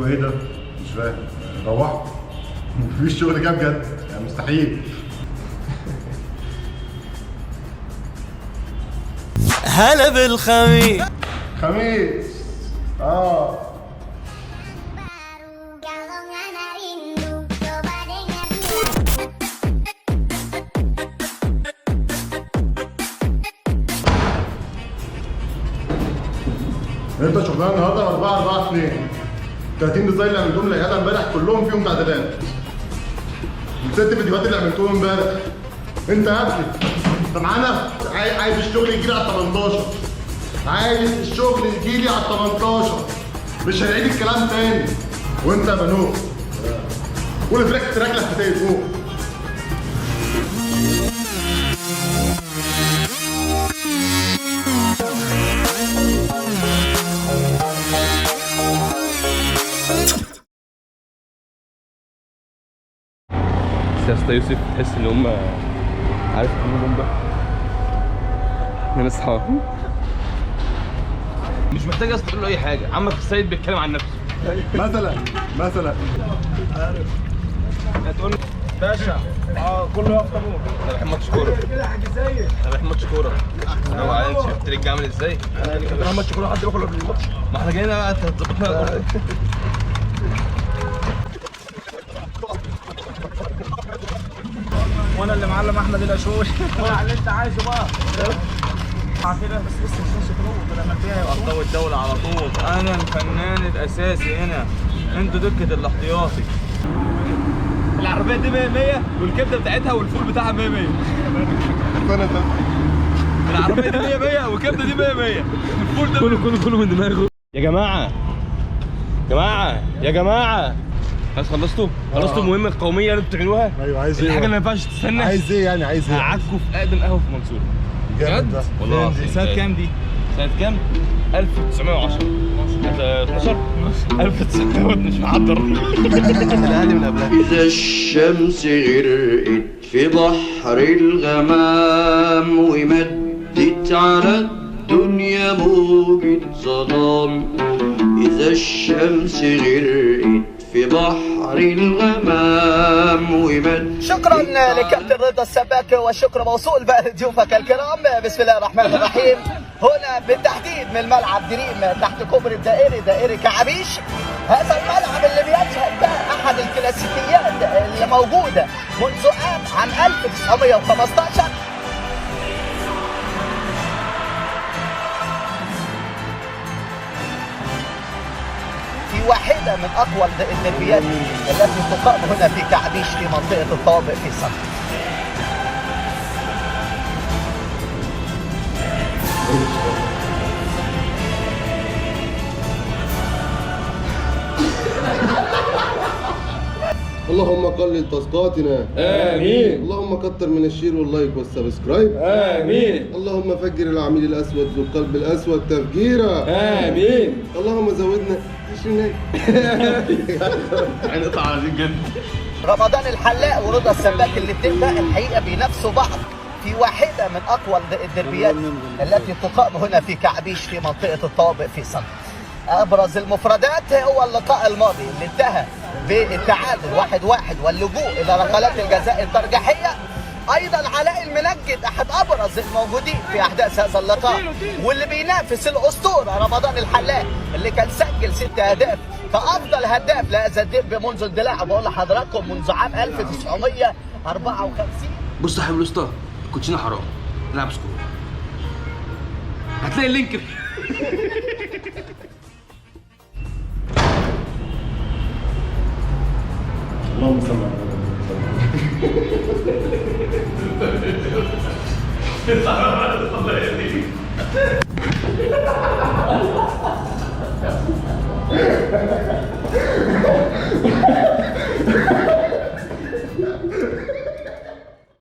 ايوه ايه ده؟ مش فاهم. روحوا. مفيش شغل كده بجد، يعني مستحيل. هلا بالخميس. خميس. اه انت شغلانه النهارده 4/4/2 30 ديزاين اللي عملتهم للعياده امبارح كلهم فيهم تعديلات. ال6 فيديوهات اللي عملتهم امبارح. انت يا ابني انت معانا؟ عايز الشغل يجي لي على 18. عايز الشغل يجي لي على 18. مش هنعيد الكلام تاني. وانت يا بنوك قول فريك تراك لفتين فوق. يا اسطى يوسف تحس ان هم عارف كانوا بومبا. احنا اصحاب. مش محتاج اصلا تقول له اي حاجه، عمك السيد بيتكلم عن نفسه. مثلا عارف هتقول له باشا كله يقف طابور. انا بحب ماتش كوره. انا بحب ماتش كوره. هو عارف شفت الرجاله عامل ازاي؟ انا كنت بحب ماتش كوره، حد بياكل قبل الماتش. ما احنا جايين بقى تظبطنا. وانا اللي معلم احمد الاشوش. على اللي انت عايزه بقى كده. بس لسه مش ماشي خروج لما فيها يبقى ضوء الدولة على طول. أنا الفنان الأساسي هنا، أنتوا دكة الاحتياطي. العربية دي 100 والكبدة بتاعتها والفول بتاعها 100. العربية دي 100 والكبدة دي 100. الفول ده كله من دماغه. يا جماعه يا جماعه خلاص خلصتوا المهمه القوميه اللي انتوا بتعملوها. ايوه عايز ايه؟ الحاجه اللي ما ينفعش تستنى. عايز ايه يعني؟ عايز ايه؟ هقعدكم في اقدم قهوه في منصوره. جامد ده. والله العظيم. سنة كام دي؟ سنه كام؟ 1910. 12 1900 مش محضر. الأهلي من قبلها. إذا الشمس غرقت في بحر الغمام ومدت على الدنيا موجة ظلام. إذا الشمس غرقت في بحر الغمام ومدت. شكرا لكابتن رضا السباك، والشكر موصول بقى لضيوفك الكرام. بسم الله الرحمن الرحيم. هنا بالتحديد من ملعب دريم تحت كوبري دائري كعبيش. هذا الملعب اللي بيشهد ده احد الكلاسيكيات اللي موجوده منذ عام 1915. في واحدة من أطول الدربيات التي تقام هنا في كعبيش في منطقة الطابق في صنعاء. اللهم قلل تاسكاتنا. امين. اللهم كتر من الشير واللايك والسبسكرايب. امين. اللهم فجر العميل الاسود ذو القلب الاسود تفجيرا. امين. اللهم زودنا عشرينات. هنقطع عايزين جد. رمضان الحلاق ورضا السباك الاثنين ده الحقيقة بينافسوا بعض في واحدة من أطول الدربيات التي تقام هنا في كعبيش في منطقة الطابق في صنعاء. أبرز المفردات هو اللقاء الماضي اللي انتهى بالتعادل 1-1 واللجوء إلى ركلات الجزاء الترجيحية. أيضا علاء المنجد أحد أبرز الموجودين في أحداث هذا اللقاء، واللي بينافس الأسطورة رمضان الحلاق اللي كان سجل 6 أهداف كأفضل هداف لهذا الدب منذ اندلاعه. بقول لحضراتكم منذ عام 1954. بص يا حبيبي الأسطى، الكوتشينة حرام، العب سكور. هتلاقي اللينك. اللهم صل على النبي.